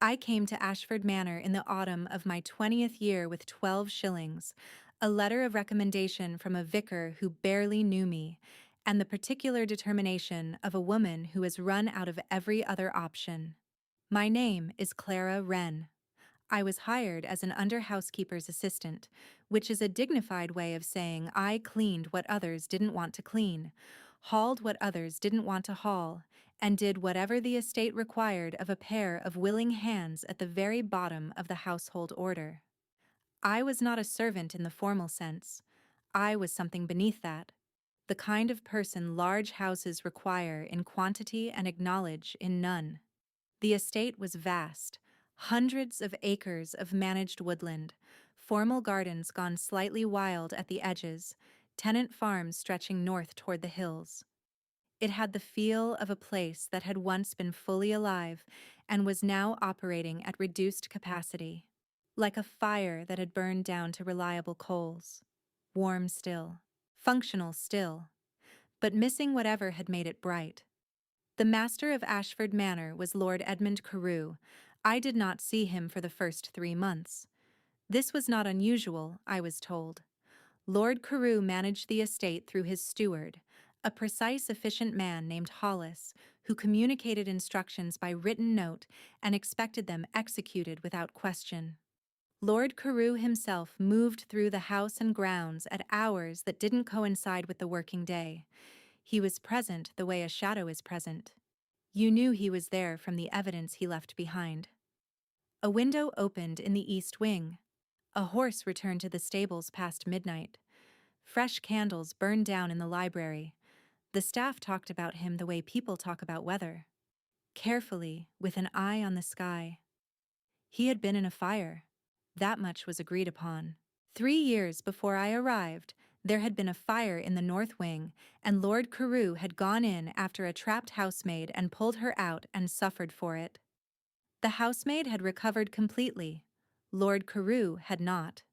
I came to Ashford Manor in the autumn of my 20th year with 12 shillings, a letter of recommendation from a vicar who barely knew me, and the particular determination of a woman who has run out of every other option. My name is Clara Wren. I was hired as an under-housekeeper's assistant, which is a dignified way of saying I cleaned what others didn't want to clean, hauled what others didn't want to haul, and did whatever the estate required of a pair of willing hands at the very bottom of the household order. I was not a servant in the formal sense. I was something beneath that. The kind of person large houses require in quantity and acknowledge in none. The estate was vast, hundreds of acres of managed woodland, formal gardens gone slightly wild at the edges, tenant farms stretching north toward the hills. It had the feel of a place that had once been fully alive and was now operating at reduced capacity, like a fire that had burned down to reliable coals. Warm still, functional still, but missing whatever had made it bright. The master of Ashford Manor was Lord Edmund Carew. I did not see him for the first 3 months. This was not unusual, I was told. Lord Carew managed the estate through his steward, a precise, efficient man named Hollis, who communicated instructions by written note and expected them executed without question. Lord Carew himself moved through the house and grounds at hours that didn't coincide with the working day. He was present the way a shadow is present. You knew he was there from the evidence he left behind. A window opened in the east wing. A horse returned to the stables past midnight. Fresh candles burned down in the library. The staff talked about him the way people talk about weather. Carefully, with an eye on the sky. He had been in a fire. That much was agreed upon. 3 years before I arrived, there had been a fire in the north wing, and Lord Carew had gone in after a trapped housemaid and pulled her out and suffered for it. The housemaid had recovered completely. Lord Carew had not.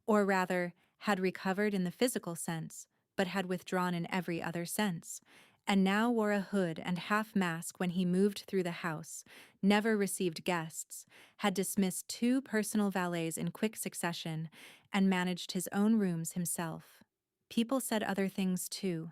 Or rather, had recovered in the physical sense, but had withdrawn in every other sense, and now wore a hood and half-mask when he moved through the house, never received guests, had dismissed 2 personal valets in quick succession, and managed his own rooms himself. People said other things too.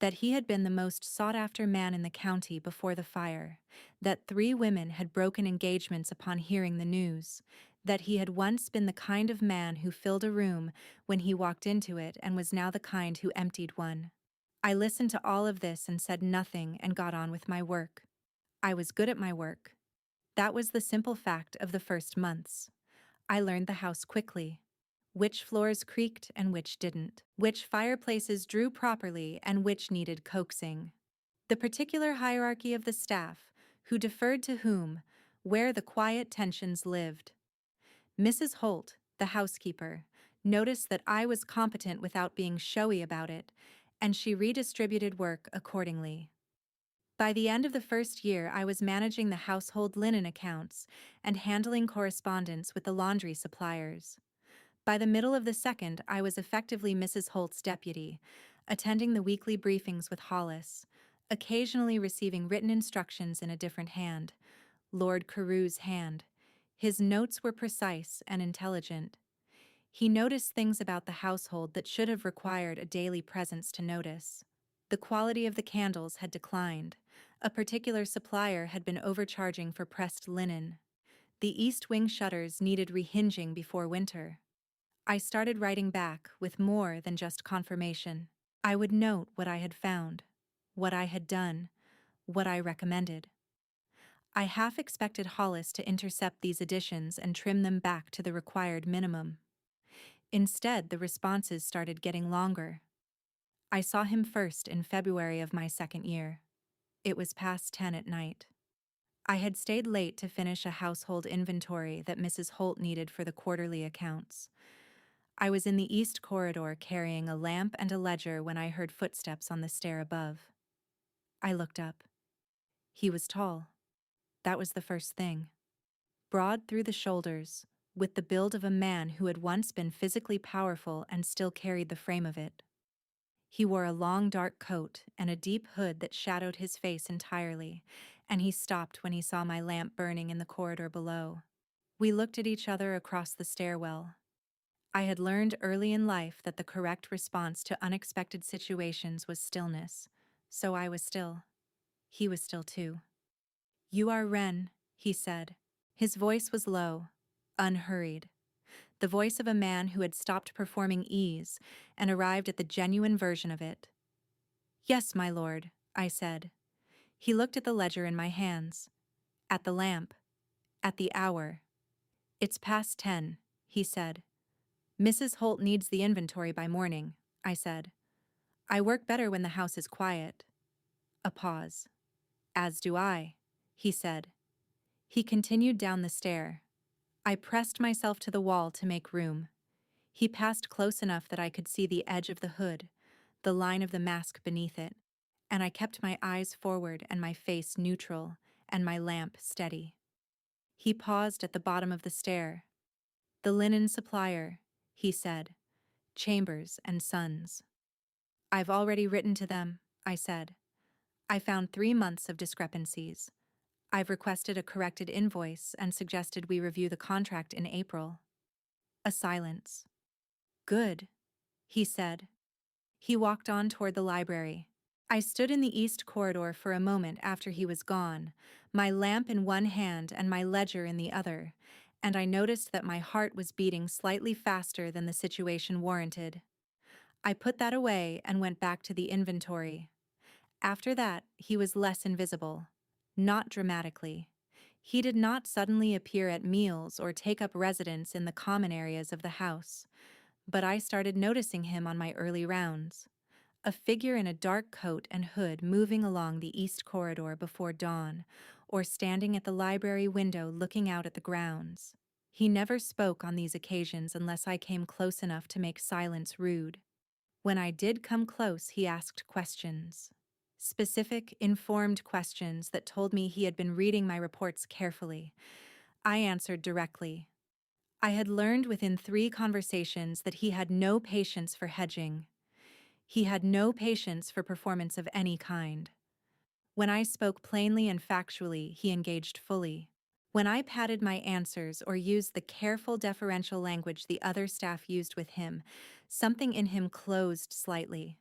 That he had been the most sought-after man in the county before the fire, that 3 women had broken engagements upon hearing the news, that he had once been the kind of man who filled a room when he walked into it and was now the kind who emptied one. I listened to all of this and said nothing and got on with my work. I was good at my work. That was the simple fact of the first months. I learned the house quickly. Which floors creaked and which didn't, which fireplaces drew properly and which needed coaxing. The particular hierarchy of the staff, who deferred to whom, where the quiet tensions lived. Mrs. Holt, the housekeeper, noticed that I was competent without being showy about it, and she redistributed work accordingly. By the end of the first year, I was managing the household linen accounts and handling correspondence with the laundry suppliers. By the middle of the second, I was effectively Mrs. Holt's deputy, attending the weekly briefings with Hollis, occasionally receiving written instructions in a different hand, Lord Carew's hand. His notes were precise and intelligent. He noticed things about the household that should have required a daily presence to notice. The quality of the candles had declined. A particular supplier had been overcharging for pressed linen. The east wing shutters needed rehinging before winter. I started writing back with more than just confirmation. I would note what I had found, what I had done, what I recommended. I half expected Hollis to intercept these additions and trim them back to the required minimum. Instead, the responses started getting longer. I saw him first in February of my second year. It was past 10 at night. I had stayed late to finish a household inventory that Mrs. Holt needed for the quarterly accounts. I was in the east corridor carrying a lamp and a ledger when I heard footsteps on the stair above. I looked up. He was tall. That was the first thing. Broad through the shoulders, with the build of a man who had once been physically powerful and still carried the frame of it. He wore a long dark coat and a deep hood that shadowed his face entirely, and he stopped when he saw my lamp burning in the corridor below. We looked at each other across the stairwell. I had learned early in life that the correct response to unexpected situations was stillness, so I was still. He was still too. "You are Ren," he said. His voice was low, unhurried, the voice of a man who had stopped performing ease and arrived at the genuine version of it. "Yes, my lord," I said. He looked at the ledger in my hands, at the lamp, at the hour. "It's past 10, he said. "Mrs. Holt needs the inventory by morning," I said. "I work better when the house is quiet." A pause. "As do I," he said. He continued down the stair. I pressed myself to the wall to make room. He passed close enough that I could see the edge of the hood, the line of the mask beneath it, and I kept my eyes forward and my face neutral and my lamp steady. He paused at the bottom of the stair. "The linen supplier," he said. "Chambers and Sons." "I've already written to them," I said. "I found 3 months of discrepancies. I've requested a corrected invoice and suggested we review the contract in April." A silence. "Good," he said. He walked on toward the library. I stood in the east corridor for a moment after he was gone, my lamp in one hand and my ledger in the other, and I noticed that my heart was beating slightly faster than the situation warranted. I put that away and went back to the inventory. After that, he was less invisible. Not dramatically. He did not suddenly appear at meals or take up residence in the common areas of the house, but I started noticing him on my early rounds. A figure in a dark coat and hood moving along the east corridor before dawn, or standing at the library window looking out at the grounds. He never spoke on these occasions unless I came close enough to make silence rude. When I did come close, he asked questions. Specific, informed questions that told me he had been reading my reports carefully. I answered directly. I had learned within 3 conversations that he had no patience for hedging. He had no patience for performance of any kind. When I spoke plainly and factually, he engaged fully. When I padded my answers or used the careful deferential language the other staff used with him, something in him closed slightly.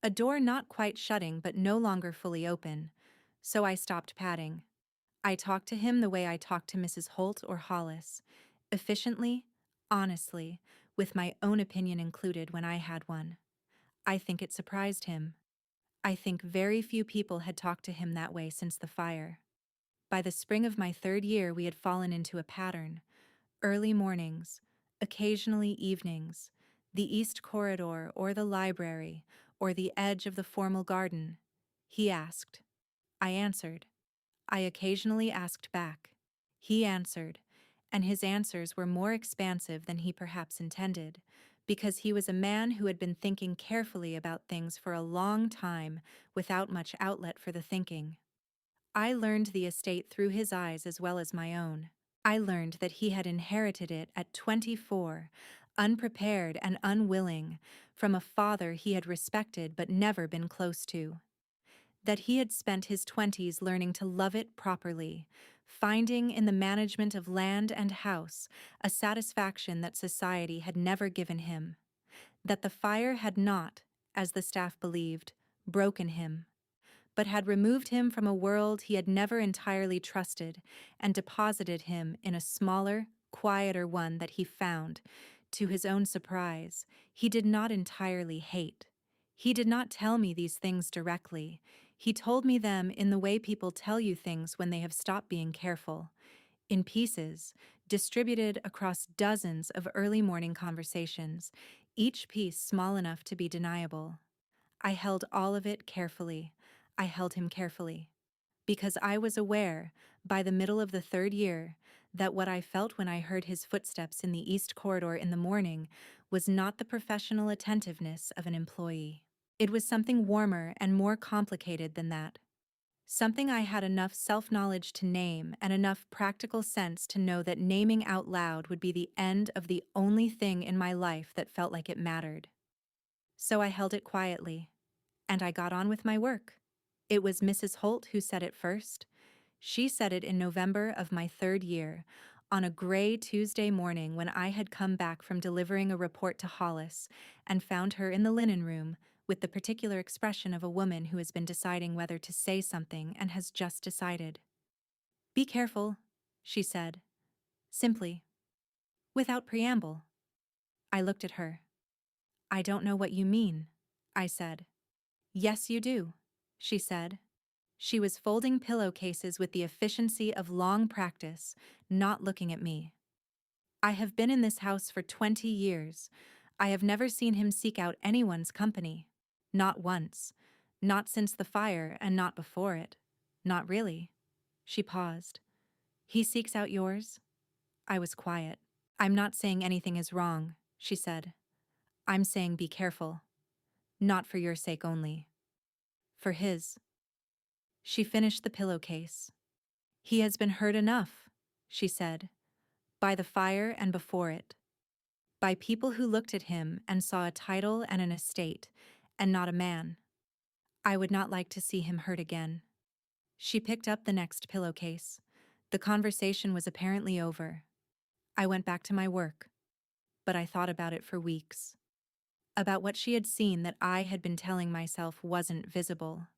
A door not quite shutting but no longer fully open, so I stopped padding. I talked to him the way I talked to Mrs. Holt or Hollis, efficiently, honestly, with my own opinion included when I had one. I think it surprised him. I think very few people had talked to him that way since the fire. By the spring of my 3rd year, we had fallen into a pattern. Early mornings, occasionally evenings, the east corridor or the library or the edge of the formal garden. He asked. I answered. I occasionally asked back. He answered, and his answers were more expansive than he perhaps intended, because he was a man who had been thinking carefully about things for a long time without much outlet for the thinking. I learned the estate through his eyes as well as my own. I learned that he had inherited it at 24, unprepared and unwilling, from a father he had respected but never been close to. That he had spent his 20s learning to love it properly, finding in the management of land and house a satisfaction that society had never given him. That the fire had not, as the staff believed, broken him, but had removed him from a world he had never entirely trusted and deposited him in a smaller, quieter one that he found, to his own surprise, he did not entirely hate. He did not tell me these things directly. He told me them in the way people tell you things when they have stopped being careful, in pieces, distributed across dozens of early morning conversations, each piece small enough to be deniable. I held all of it carefully. I held him carefully. Because I was aware, by the middle of the 3rd year, that what I felt when I heard his footsteps in the east corridor in the morning was not the professional attentiveness of an employee. It was something warmer and more complicated than that. Something I had enough self-knowledge to name and enough practical sense to know that naming out loud would be the end of the only thing in my life that felt like it mattered. So I held it quietly, and I got on with my work. It was Mrs. Holt who said it first. She said it in November of my third year, on a gray Tuesday morning when I had come back from delivering a report to Hollis and found her in the linen room with the particular expression of a woman who has been deciding whether to say something and has just decided. "Be careful," she said, simply, without preamble. I looked at her. "I don't know what you mean," I said. "Yes, you do," she said. She was folding pillowcases with the efficiency of long practice, not looking at me. "I have been in this house for 20 years. I have never seen him seek out anyone's company. Not once. Not since the fire and not before it. Not really." She paused. "He seeks out yours?" I was quiet. "I'm not saying anything is wrong," she said. "I'm saying be careful. Not for your sake only. For his." She finished the pillowcase. "He has been hurt enough," she said, "by the fire and before it. By people who looked at him and saw a title and an estate, and not a man. I would not like to see him hurt again." She picked up the next pillowcase. The conversation was apparently over. I went back to my work, but I thought about it for weeks. About what she had seen that I had been telling myself wasn't visible.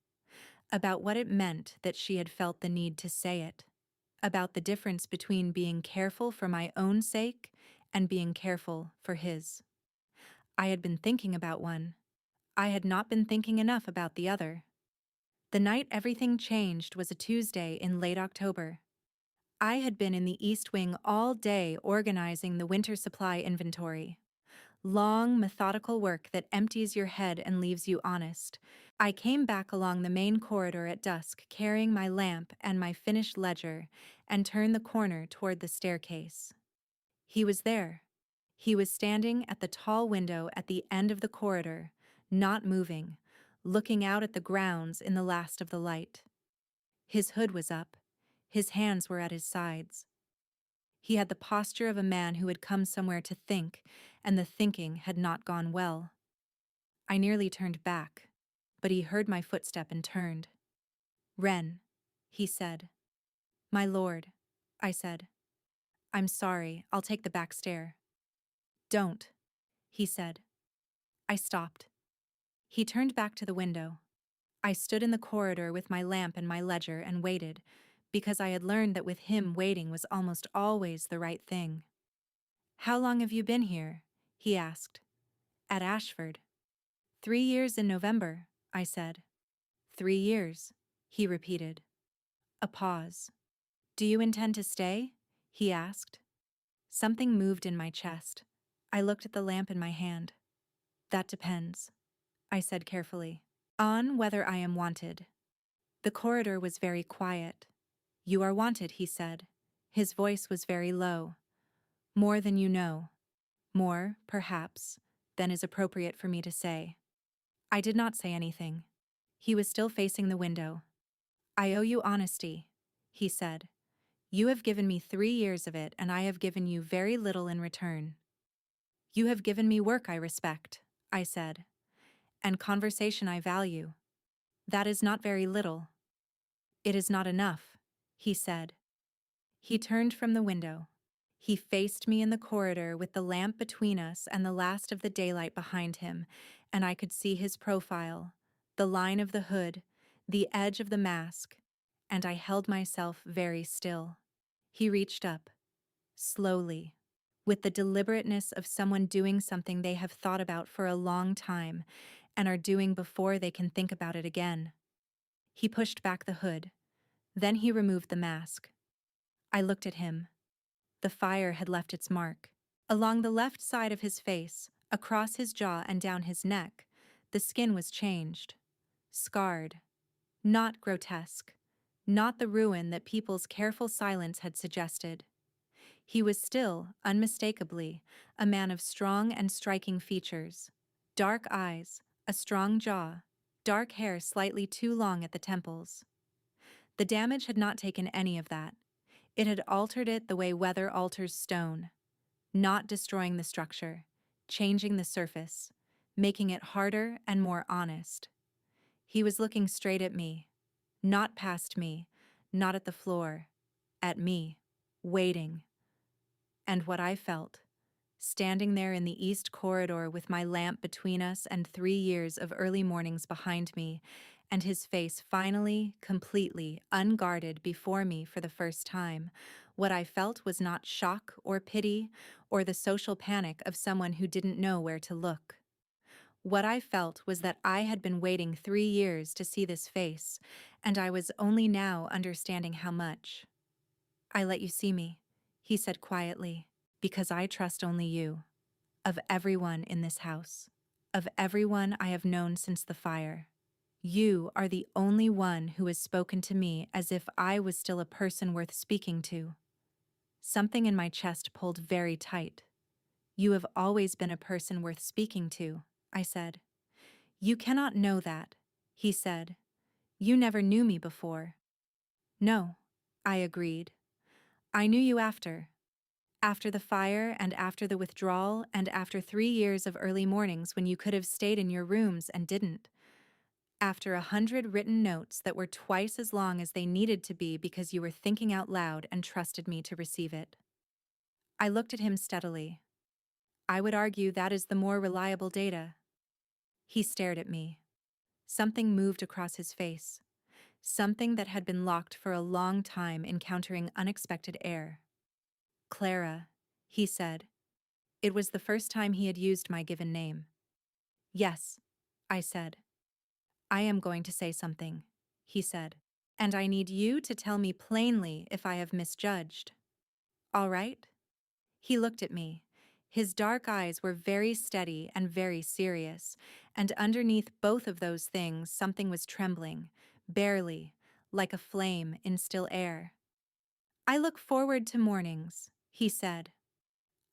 About what it meant that she had felt the need to say it. About the difference between being careful for my own sake and being careful for his. I had been thinking about one. I had not been thinking enough about the other. The night everything changed was a Tuesday in late October. I had been in the East Wing all day organizing the winter supply inventory. Long, methodical work that empties your head and leaves you honest. I came back along the main corridor at dusk carrying my lamp and my finished ledger and turned the corner toward the staircase. He was there. He was standing at the tall window at the end of the corridor, not moving, looking out at the grounds in the last of the light. His hood was up. His hands were at his sides. He had the posture of a man who had come somewhere to think, and the thinking had not gone well. I nearly turned back, but he heard my footstep and turned. "Wren," he said. "My lord," I said. "I'm sorry, I'll take the back stair." "Don't," he said. I stopped. He turned back to the window. I stood in the corridor with my lamp and my ledger and waited, because I had learned that with him waiting was almost always the right thing. "How long have you been here?" he asked. "At Ashford." 3 years in November," I said. 3 years, he repeated. A pause. "Do you intend to stay?" he asked. Something moved in my chest. I looked at the lamp in my hand. "That depends," I said carefully. "On whether I am wanted." The corridor was very quiet. "You are wanted," he said. His voice was very low. "More than you know. More, perhaps, than is appropriate for me to say." I did not say anything. He was still facing the window. "I owe you honesty," he said. "You have given me 3 years of it, and I have given you very little in return." "You have given me work I respect," I said, "and conversation I value. That is not very little." "It is not enough," he said. He turned from the window. He faced me in the corridor with the lamp between us and the last of the daylight behind him, and I could see his profile, the line of the hood, the edge of the mask, and I held myself very still. He reached up, slowly, with the deliberateness of someone doing something they have thought about for a long time and are doing before they can think about it again. He pushed back the hood. Then he removed the mask. I looked at him. The fire had left its mark. Along the left side of his face, across his jaw and down his neck, the skin was changed. Scarred. Not grotesque. Not the ruin that people's careful silence had suggested. He was still, unmistakably, a man of strong and striking features. Dark eyes, a strong jaw, dark hair slightly too long at the temples. The damage had not taken any of that. It had altered it the way weather alters stone, not destroying the structure, changing the surface, making it harder and more honest. He was looking straight at me, not past me, not at the floor, at me, waiting. And what I felt, standing there in the east corridor with my lamp between us and 3 years of early mornings behind me, and his face finally, completely, unguarded before me for the first time, what I felt was not shock or pity or the social panic of someone who didn't know where to look. What I felt was that I had been waiting 3 years to see this face, and I was only now understanding how much. I let you see me, he said quietly, because I trust only you. Of everyone in this house, of everyone I have known since the fire, you are the only one who has spoken to me as if I was still a person worth speaking to. Something in my chest pulled very tight. You have always been a person worth speaking to, I said. You cannot know that, he said. You never knew me before. No, I agreed. I knew you after the fire and after the withdrawal and after 3 years of early mornings when you could have stayed in your rooms and didn't. After 100 written notes that were twice as long as they needed to be because you were thinking out loud and trusted me to receive it. I looked at him steadily. I would argue that is the more reliable data. He stared at me. Something moved across his face. Something that had been locked for a long time encountering unexpected air. Clara, he said. It was the first time he had used my given name. Yes, I said. I am going to say something, he said. And I need you to tell me plainly if I have misjudged. All right? He looked at me. His dark eyes were very steady and very serious, and underneath both of those things something was trembling, barely, like a flame in still air. I look forward to mornings, he said.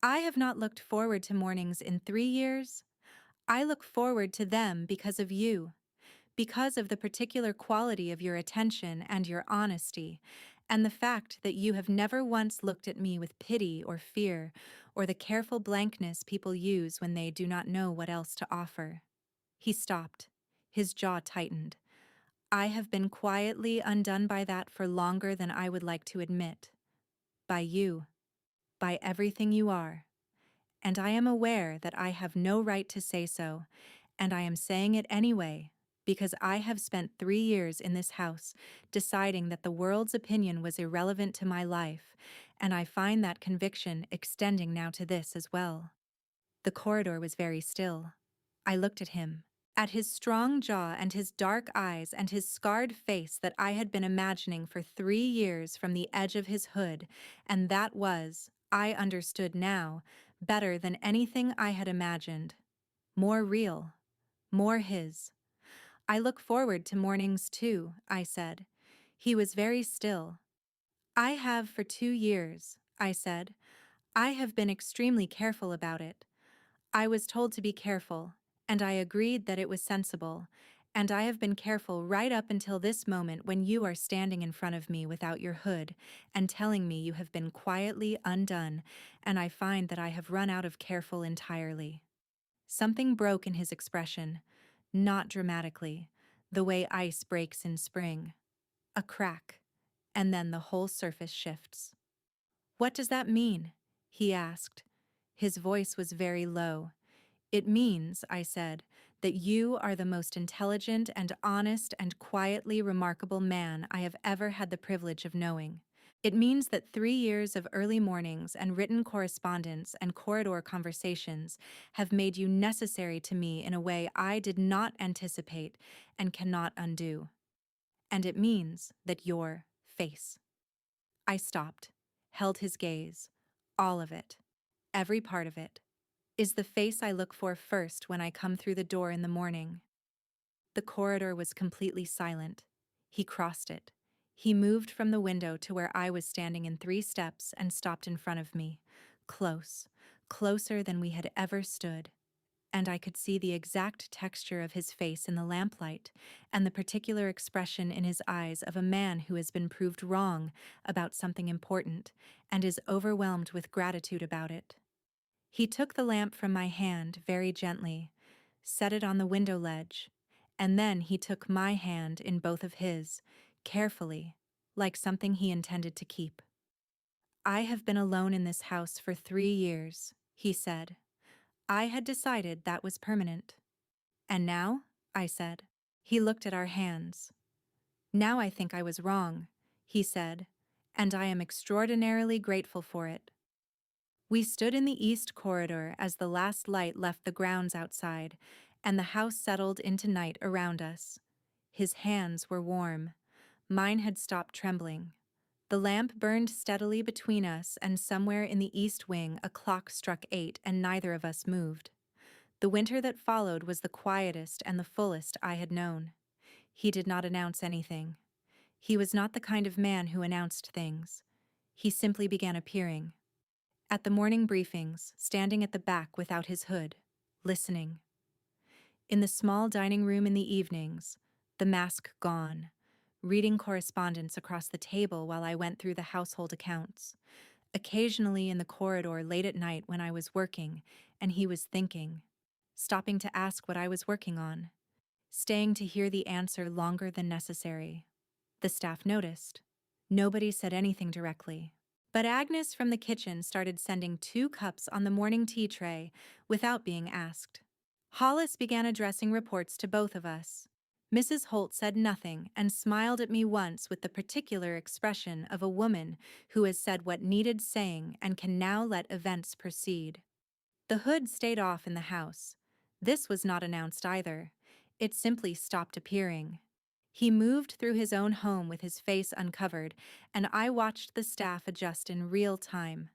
I have not looked forward to mornings in 3 years. I look forward to them because of you, because of the particular quality of your attention and your honesty, and the fact that you have never once looked at me with pity or fear, or the careful blankness people use when they do not know what else to offer. He stopped. His jaw tightened. I have been quietly undone by that for longer than I would like to admit. By you. By everything you are. And I am aware that I have no right to say so, and I am saying it anyway, because I have spent 3 years in this house deciding that the world's opinion was irrelevant to my life, and I find that conviction extending now to this as well. The corridor was very still. I looked at him, at his strong jaw and his dark eyes and his scarred face that I had been imagining for 3 years from the edge of his hood, and that was, I understood now, better than anything I had imagined. More real. More his. I look forward to mornings too, I said. He was very still. I have for 2 years, I said. I have been extremely careful about it. I was told to be careful, and I agreed that it was sensible, and I have been careful right up until this moment when you are standing in front of me without your hood and telling me you have been quietly undone, and I find that I have run out of careful entirely. Something broke in his expression, not dramatically, the way ice breaks in spring. A crack, and then the whole surface shifts. What does that mean? He asked. His voice was very low. It means, I said, that you are the most intelligent and honest and quietly remarkable man I have ever had the privilege of knowing. It means that 3 years of early mornings and written correspondence and corridor conversations have made you necessary to me in a way I did not anticipate and cannot undo. And it means that your face. I stopped, held his gaze, all of it, every part of it, is the face I look for first when I come through the door in the morning. The corridor was completely silent. He crossed it. He moved from the window to where I was standing in 3 steps and stopped in front of me, close, closer than we had ever stood. And I could see the exact texture of his face in the lamplight and the particular expression in his eyes of a man who has been proved wrong about something important and is overwhelmed with gratitude about it. He took the lamp from my hand very gently, set it on the window ledge, and then he took my hand in both of his, carefully, like something he intended to keep. "I have been alone in this house for 3 years," he said. "I had decided that was permanent." "And now?" I said. He looked at our hands. "Now I think I was wrong," he said, "and I am extraordinarily grateful for it." We stood in the east corridor as the last light left the grounds outside, and the house settled into night around us. His hands were warm. Mine had stopped trembling. The lamp burned steadily between us, and somewhere in the east wing a clock struck 8 and neither of us moved. The winter that followed was the quietest and the fullest I had known. He did not announce anything. He was not the kind of man who announced things. He simply began appearing. At the morning briefings, standing at the back without his hood, listening. In the small dining room in the evenings, the mask gone, reading correspondence across the table while I went through the household accounts. Occasionally in the corridor late at night when I was working and he was thinking, stopping to ask what I was working on, staying to hear the answer longer than necessary. The staff noticed. Nobody said anything directly. But Agnes from the kitchen started sending 2 cups on the morning tea tray without being asked. Hollis began addressing reports to both of us. Mrs. Holt said nothing and smiled at me once with the particular expression of a woman who has said what needed saying and can now let events proceed. The hood stayed off in the house. This was not announced either. It simply stopped appearing. He moved through his own home with his face uncovered, and I watched the staff adjust in real time.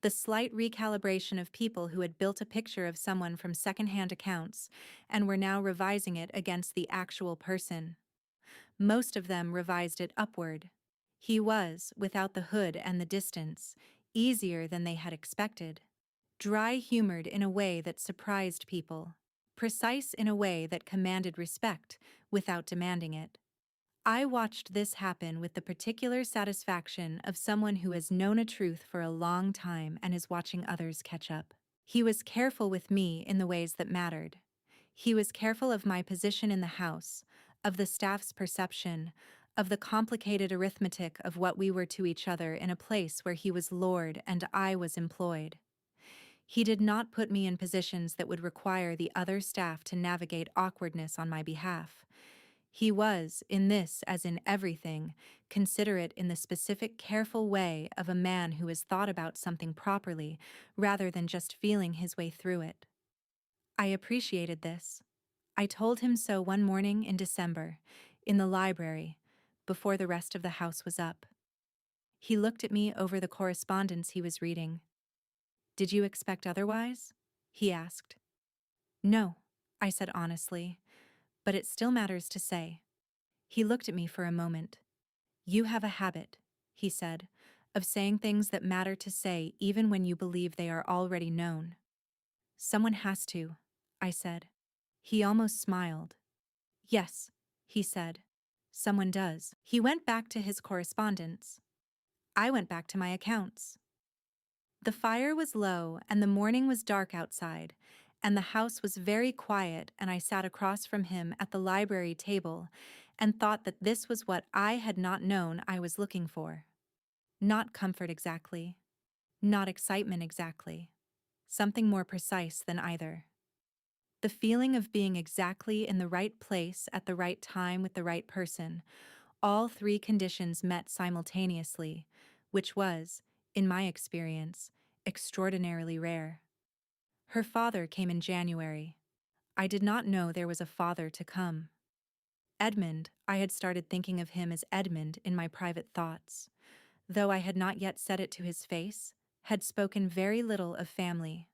The slight recalibration of people who had built a picture of someone from secondhand accounts and were now revising it against the actual person. Most of them revised it upward. He was, without the hood and the distance, easier than they had expected. Dry-humored in a way that surprised people. Precise in a way that commanded respect without demanding it. I watched this happen with the particular satisfaction of someone who has known a truth for a long time and is watching others catch up. He was careful with me in the ways that mattered. He was careful of my position in the house, of the staff's perception, of the complicated arithmetic of what we were to each other in a place where he was lord and I was employed. He did not put me in positions that would require the other staff to navigate awkwardness on my behalf. He was, in this as in everything, considerate in the specific careful way of a man who has thought about something properly rather than just feeling his way through it. I appreciated this. I told him so one morning in December, in the library, before the rest of the house was up. He looked at me over the correspondence he was reading. "Did you expect otherwise?" he asked. "No," I said honestly, "but it still matters to say." He looked at me for a moment. "You have a habit," he said, "of saying things that matter to say even when you believe they are already known." "Someone has to," I said. He almost smiled. "Yes," he said, "someone does." He went back to his correspondence. I went back to my accounts. The fire was low and the morning was dark outside, and the house was very quiet, and I sat across from him at the library table and thought that this was what I had not known I was looking for. Not comfort exactly. Not excitement exactly. Something more precise than either. The feeling of being exactly in the right place at the right time with the right person, all 3 conditions met simultaneously, which was, in my experience, extraordinarily rare. Her father came in January. I did not know there was a father to come. Edmund, I had started thinking of him as Edmund in my private thoughts. Though I had not yet said it to his face, had spoken very little of family.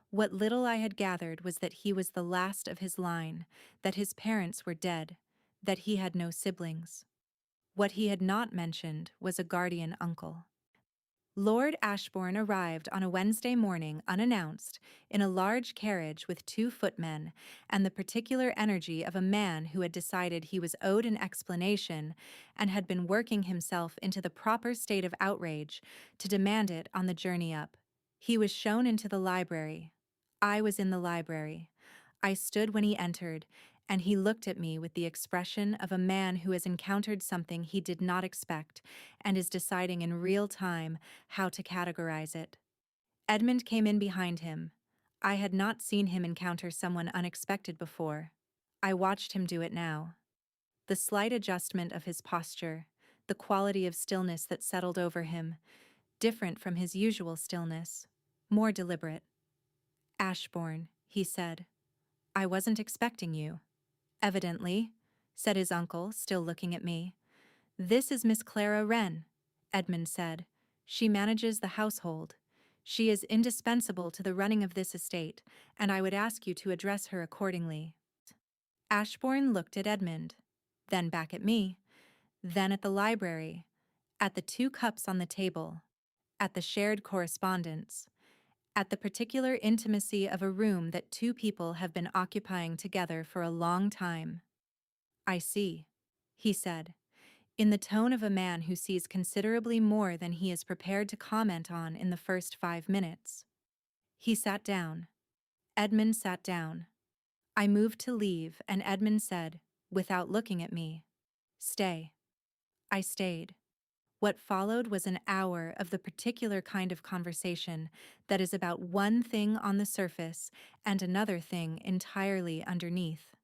What little I had gathered was that he was the last of his line, that his parents were dead, that he had no siblings. What he had not mentioned was a guardian uncle. Lord Ashbourne arrived on a Wednesday morning unannounced, in a large carriage with 2 footmen, and the particular energy of a man who had decided he was owed an explanation and had been working himself into the proper state of outrage to demand it on the journey up. He was shown into the library. I was in the library. I stood when he entered, and he looked at me with the expression of a man who has encountered something he did not expect and is deciding in real time how to categorize it. Edmund came in behind him. I had not seen him encounter someone unexpected before. I watched him do it now. The slight adjustment of his posture, the quality of stillness that settled over him, different from his usual stillness, more deliberate. "Ashbourne," he said, "I wasn't expecting you." "Evidently," said his uncle, still looking at me. "This is Miss Clara Wren," Edmund said. "She manages the household. She is indispensable to the running of this estate, and I would ask you to address her accordingly." Ashbourne looked at Edmund, then back at me, then at the library, at the 2 cups on the table, at the shared correspondence, at the particular intimacy of a room that 2 people have been occupying together for a long time. "I see," he said, in the tone of a man who sees considerably more than he is prepared to comment on in the first 5 minutes. He sat down. Edmund sat down. I moved to leave, and Edmund said, without looking at me, "Stay." I stayed. What followed was an hour of the particular kind of conversation that is about one thing on the surface and another thing entirely underneath.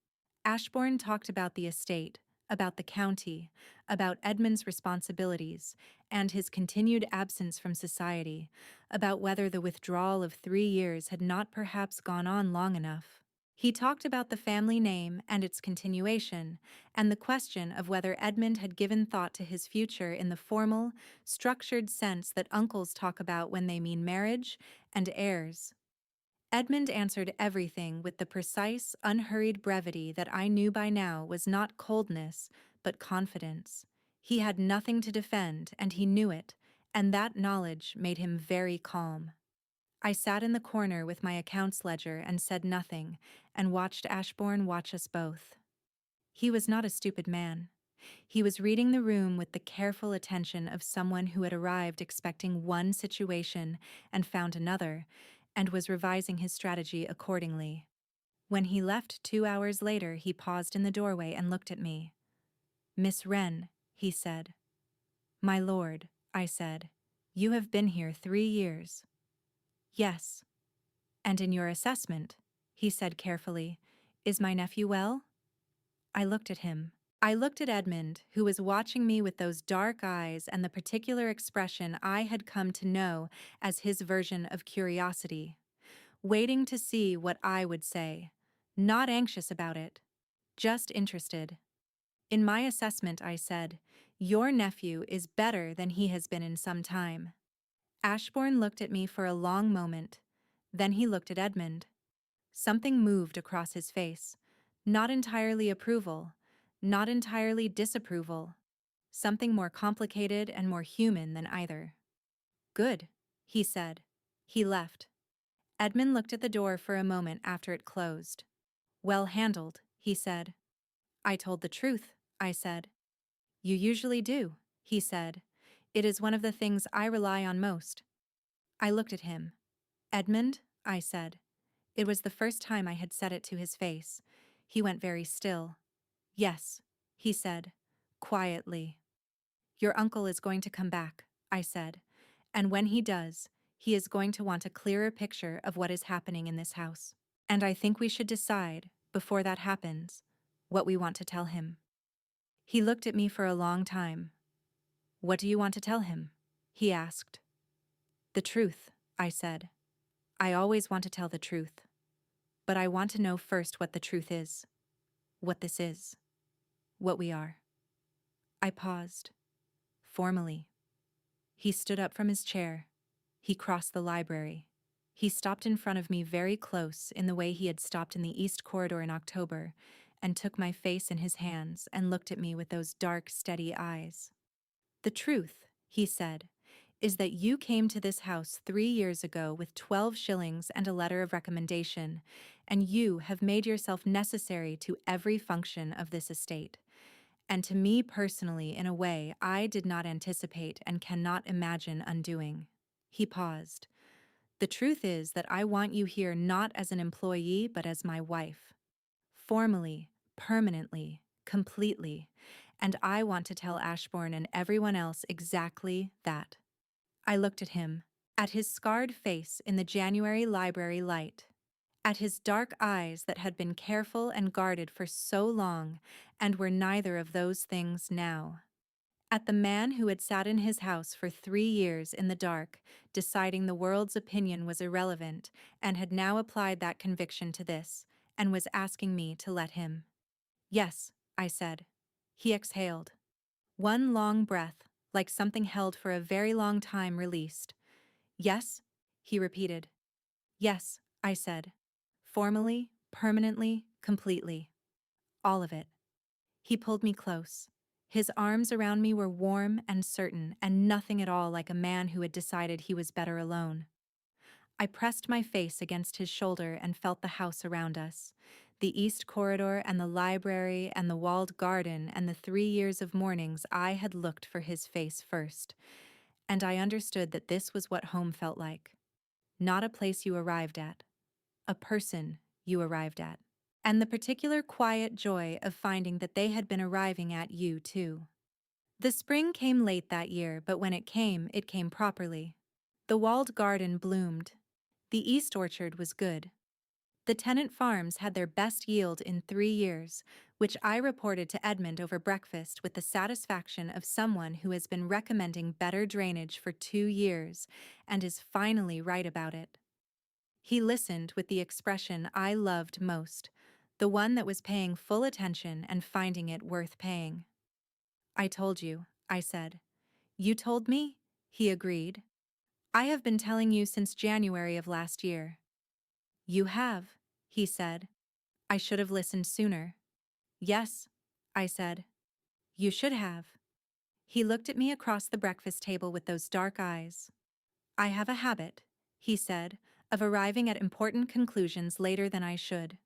Ashbourne talked about the estate, about the county, about Edmund's responsibilities, and his continued absence from society, about whether the withdrawal of 3 years had not perhaps gone on long enough. He talked about the family name and its continuation, and the question of whether Edmund had given thought to his future in the formal, structured sense that uncles talk about when they mean marriage and heirs. Edmund answered everything with the precise, unhurried brevity that I knew by now was not coldness, but confidence. He had nothing to defend, and he knew it, and that knowledge made him very calm. I sat in the corner with my accounts ledger and said nothing, and watched Ashbourne watch us both. He was not a stupid man. He was reading the room with the careful attention of someone who had arrived expecting one situation and found another, and was revising his strategy accordingly. When he left 2 hours later, he paused in the doorway and looked at me. "Miss Wren," he said. "My lord," I said, "you have been here 3 years." "Yes." "And in your assessment," he said carefully, "is my nephew well?" I looked at him. I looked at Edmund, who was watching me with those dark eyes and the particular expression I had come to know as his version of curiosity, waiting to see what I would say, not anxious about it, just interested. In my assessment, I said, "Your nephew is better than he has been in some time." Ashbourne looked at me for a long moment. Then he looked at Edmund. Something moved across his face. Not entirely approval, not entirely disapproval. Something more complicated and more human than either. "Good," he said. He left. Edmund looked at the door for a moment after it closed. "Well handled," he said. "I told the truth," I said. "You usually do," he said. "It is one of the things I rely on most." I looked at him. "Edmund," I said. It was the first time I had said it to his face. He went very still. "Yes," he said, quietly. "Your uncle is going to come back," I said, "and when he does, he is going to want a clearer picture of what is happening in this house. And I think we should decide, before that happens, what we want to tell him." He looked at me for a long time. "What do you want to tell him?" he asked. "The truth," I said. "I always want to tell the truth. But I want to know first what the truth is. What this is. What we are." I paused. Formally. He stood up from his chair. He crossed the library. He stopped in front of me very close in the way he had stopped in the East Corridor in October, and took my face in his hands and looked at me with those dark, steady eyes. "The truth," he said, "is that you came to this house 3 years ago with 12 shillings and a letter of recommendation, and you have made yourself necessary to every function of this estate. And to me personally in a way I did not anticipate and cannot imagine undoing." He paused. "The truth is that I want you here not as an employee but as my wife. Formally, permanently, completely, and I want to tell Ashbourne and everyone else exactly that. I looked at him, at his scarred face in the January library light, at his dark eyes that had been careful and guarded for so long and were neither of those things now. At the man who had sat in his house for 3 years in the dark, deciding the world's opinion was irrelevant, and had now applied that conviction to this, and was asking me to let him. Yes, I said. He exhaled. One long breath, like something held for a very long time, released. Yes, he repeated. Yes, I said. Formally, permanently, completely. All of it. He pulled me close. His arms around me were warm and certain, and nothing at all like a man who had decided he was better alone. I pressed my face against his shoulder and felt the house around us. The east corridor and the library and the walled garden and the 3 years of mornings I had looked for his face first. And I understood that this was what home felt like. Not a place you arrived at. A person you arrived at. And the particular quiet joy of finding that they had been arriving at you, too. The spring came late that year, but when it came properly. The walled garden bloomed. The east orchard was good. The tenant farms had their best yield in 3 years, which I reported to Edmund over breakfast with the satisfaction of someone who has been recommending better drainage for 2 years and is finally right about it. He listened with the expression I loved most, the one that was paying full attention and finding it worth paying. I told you, I said. You told me? He agreed. I have been telling you since January of last year. You have, he said. I should have listened sooner. Yes, I said. You should have. He looked at me across the breakfast table with those dark eyes. I have a habit, he said, of arriving at important conclusions later than I should.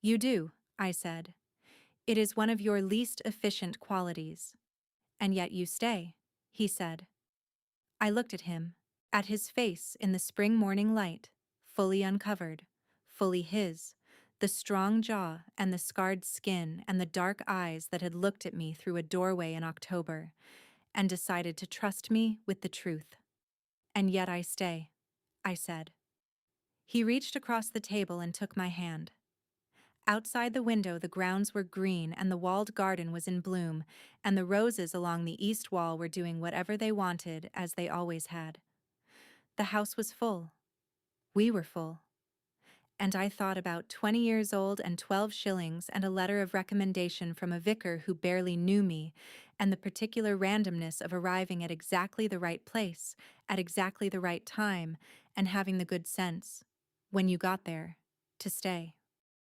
You do, I said. It is one of your least efficient qualities. And yet you stay, he said. I looked at him, at his face in the spring morning light, fully uncovered, fully his, the strong jaw and the scarred skin and the dark eyes that had looked at me through a doorway in October, and decided to trust me with the truth. And yet I stay, I said. He reached across the table and took my hand. Outside the window the grounds were green and the walled garden was in bloom, and the roses along the east wall were doing whatever they wanted, as they always had. The house was full. We were full. And I thought about 20 years old and 12 shillings and a letter of recommendation from a vicar who barely knew me, and the particular randomness of arriving at exactly the right place, at exactly the right time, and having the good sense, when you got there, to stay.